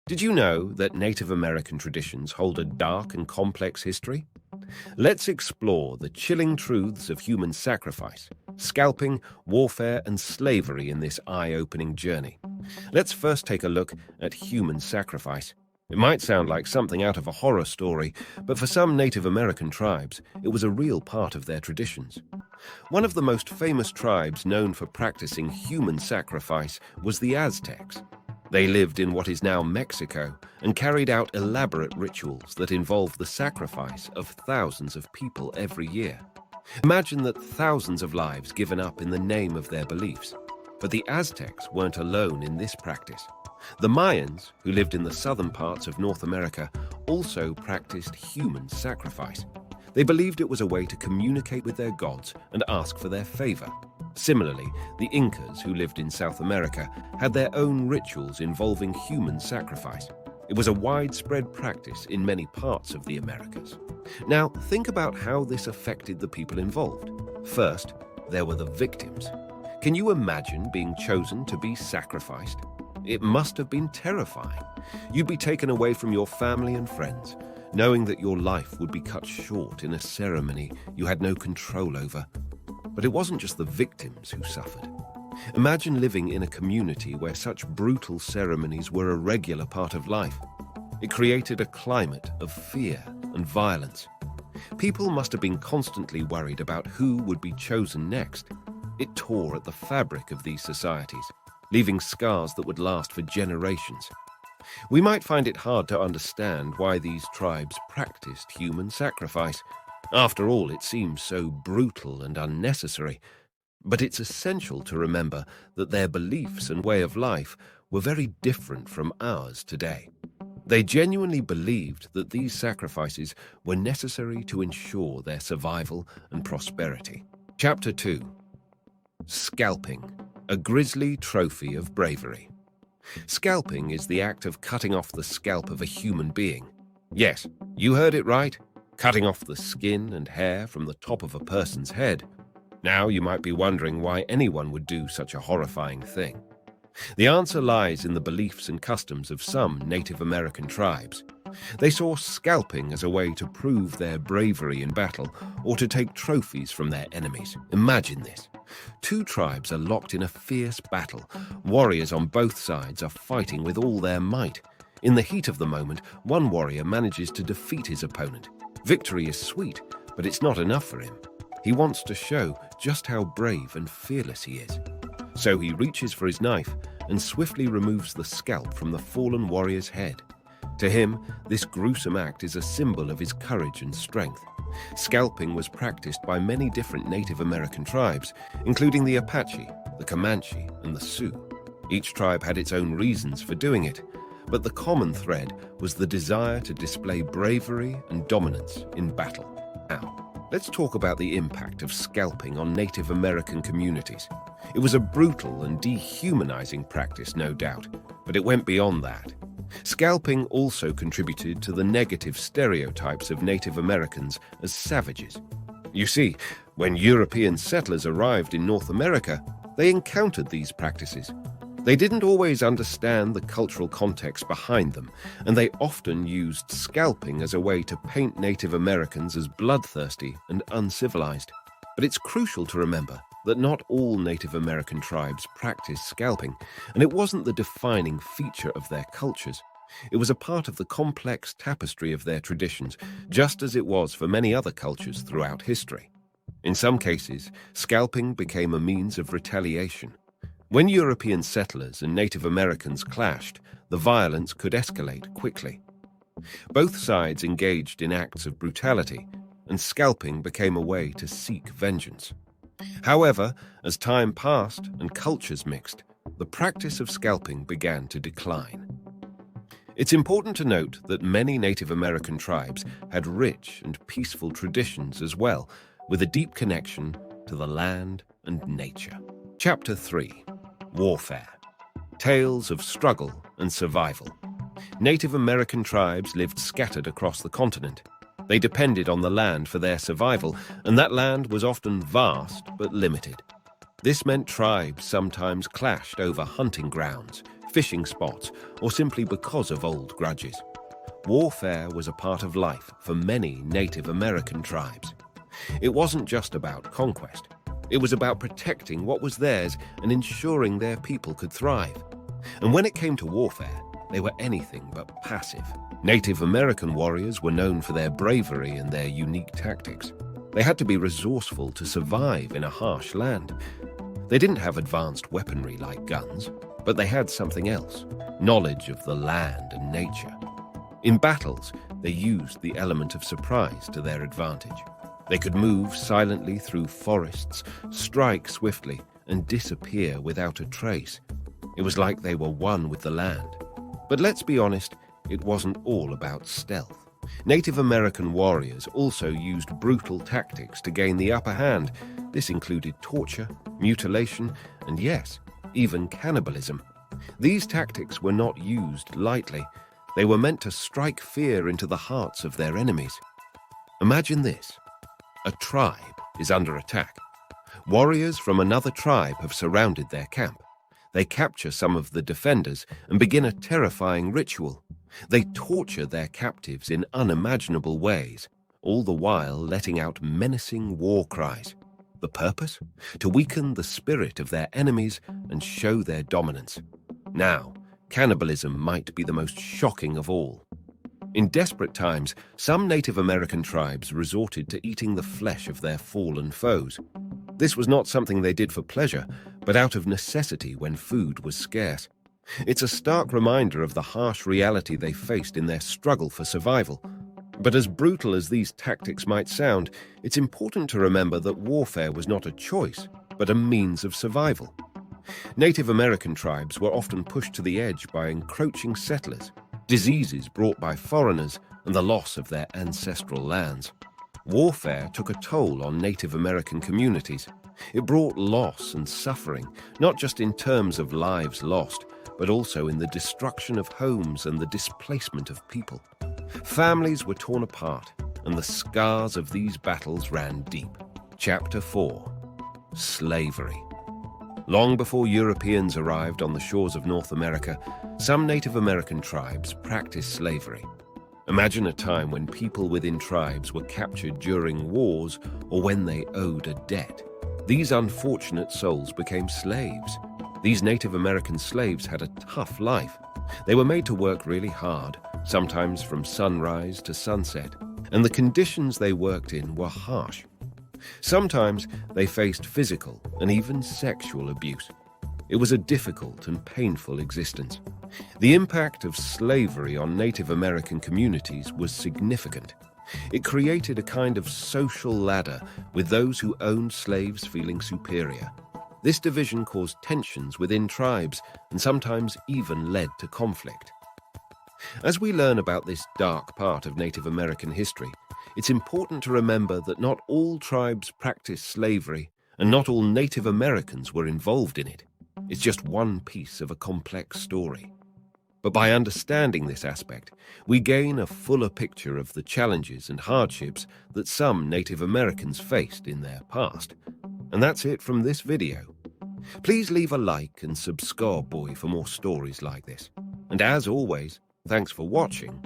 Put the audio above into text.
Did you know that Native American traditions hold a dark and complex history? Let's explore the chilling truths of human sacrifice, scalping, warfare, and slavery in this eye-opening journey. Let's first take a look at human sacrifice. It might sound like something out of a horror story, but for some Native American tribes, it was a real part of their traditions. One of the most famous tribes known for practicing human sacrifice was the Aztecs. They lived in what is now Mexico and carried out elaborate rituals that involved the sacrifice of thousands of people every year. Imagine that thousands of lives given up in the name of their beliefs. But the Aztecs weren't alone in this practice. The Mayans, who lived in the southern parts of North America, also practiced human sacrifice. They believed it was a way to communicate with their gods and ask for their favor. Similarly, the Incas, who lived in South America, had their own rituals involving human sacrifice. It was a widespread practice in many parts of the Americas. Now, think about how this affected the people involved. First, there were the victims. Can you imagine being chosen to be sacrificed? It must have been terrifying. You'd be taken away from your family and friends, knowing that your life would be cut short in a ceremony you had no control over. But it wasn't just the victims who suffered. Imagine living in a community where such brutal ceremonies were a regular part of life. It created a climate of fear and violence. People must have been constantly worried about who would be chosen next. It tore at the fabric of these societies, leaving scars that would last for generations. We might find it hard to understand why these tribes practiced human sacrifice. After all, it seems so brutal and unnecessary. But it's essential to remember that their beliefs and way of life were very different from ours today. They genuinely believed that these sacrifices were necessary to ensure their survival and prosperity. Chapter 2. Scalping, a grisly trophy of bravery. Scalping is the act of cutting off the scalp of a human being. Yes, you heard it right. Cutting off the skin and hair from the top of a person's head. Now you might be wondering why anyone would do such a horrifying thing. The answer lies in the beliefs and customs of some Native American tribes. They saw scalping as a way to prove their bravery in battle or to take trophies from their enemies. Imagine this. Two tribes are locked in a fierce battle. Warriors on both sides are fighting with all their might. In the heat of the moment, one warrior manages to defeat his opponent. Victory is sweet, but it's not enough for him. He wants to show just how brave and fearless he is. So he reaches for his knife and swiftly removes the scalp from the fallen warrior's head. To him, this gruesome act is a symbol of his courage and strength. Scalping was practiced by many different Native American tribes, including the Apache, the Comanche, and the Sioux. Each tribe had its own reasons for doing it, but the common thread was the desire to display bravery and dominance in battle. Now, let's talk about the impact of scalping on Native American communities. It was a brutal and dehumanizing practice, no doubt, but it went beyond that. Scalping also contributed to the negative stereotypes of Native Americans as savages. You see, when European settlers arrived in North America, they encountered these practices. They didn't always understand the cultural context behind them, and they often used scalping as a way to paint Native Americans as bloodthirsty and uncivilized. But it's crucial to remember that not all Native American tribes practiced scalping, and it wasn't the defining feature of their cultures. It was a part of the complex tapestry of their traditions, just as it was for many other cultures throughout history. In some cases, scalping became a means of retaliation. When European settlers and Native Americans clashed, the violence could escalate quickly. Both sides engaged in acts of brutality, and scalping became a way to seek vengeance. However, as time passed and cultures mixed, the practice of scalping began to decline. It's important to note that many Native American tribes had rich and peaceful traditions as well, with a deep connection to the land and nature. Chapter 3. Warfare. Tales of struggle and survival. Native American tribes lived scattered across the continent. They depended on the land for their survival, and that land was often vast but limited. This meant tribes sometimes clashed over hunting grounds, fishing spots, or simply because of old grudges. Warfare was a part of life for many Native American tribes. It wasn't just about conquest. It was about protecting what was theirs and ensuring their people could thrive. And when it came to warfare, they were anything but passive. Native American warriors were known for their bravery and their unique tactics. They had to be resourceful to survive in a harsh land. They didn't have advanced weaponry like guns, but they had something else: knowledge of the land and nature. In battles, they used the element of surprise to their advantage. They could move silently through forests, strike swiftly, and disappear without a trace. It was like they were one with the land. But let's be honest, it wasn't all about stealth. Native American warriors also used brutal tactics to gain the upper hand. This included torture, mutilation, and yes, even cannibalism. These tactics were not used lightly. They were meant to strike fear into the hearts of their enemies. Imagine this. A tribe is under attack. Warriors from another tribe have surrounded their camp. They capture some of the defenders and begin a terrifying ritual. They torture their captives in unimaginable ways, all the while letting out menacing war cries. The purpose? To weaken the spirit of their enemies and show their dominance. Now, cannibalism might be the most shocking of all. In desperate times, some Native American tribes resorted to eating the flesh of their fallen foes. This was not something they did for pleasure, but out of necessity when food was scarce. It's a stark reminder of the harsh reality they faced in their struggle for survival. But as brutal as these tactics might sound, it's important to remember that warfare was not a choice, but a means of survival. Native American tribes were often pushed to the edge by encroaching settlers, diseases brought by foreigners, and the loss of their ancestral lands. Warfare took a toll on Native American communities. It brought loss and suffering, not just in terms of lives lost, but also in the destruction of homes and the displacement of people. Families were torn apart, and the scars of these battles ran deep. Chapter 4. Slavery. Long before Europeans arrived on the shores of North America, some Native American tribes practiced slavery. Imagine a time when people within tribes were captured during wars or when they owed a debt. These unfortunate souls became slaves. These Native American slaves had a tough life. They were made to work really hard, sometimes from sunrise to sunset, and the conditions they worked in were harsh. Sometimes they faced physical and even sexual abuse. It was a difficult and painful existence. The impact of slavery on Native American communities was significant. It created a kind of social ladder, with those who owned slaves feeling superior. This division caused tensions within tribes and sometimes even led to conflict. As we learn about this dark part of Native American history, it's important to remember that not all tribes practiced slavery and not all Native Americans were involved in it. It's just one piece of a complex story. But by understanding this aspect, we gain a fuller picture of the challenges and hardships that some Native Americans faced in their past. And that's it from this video. Please leave a like and subscribe for more stories like this. And as always, thanks for watching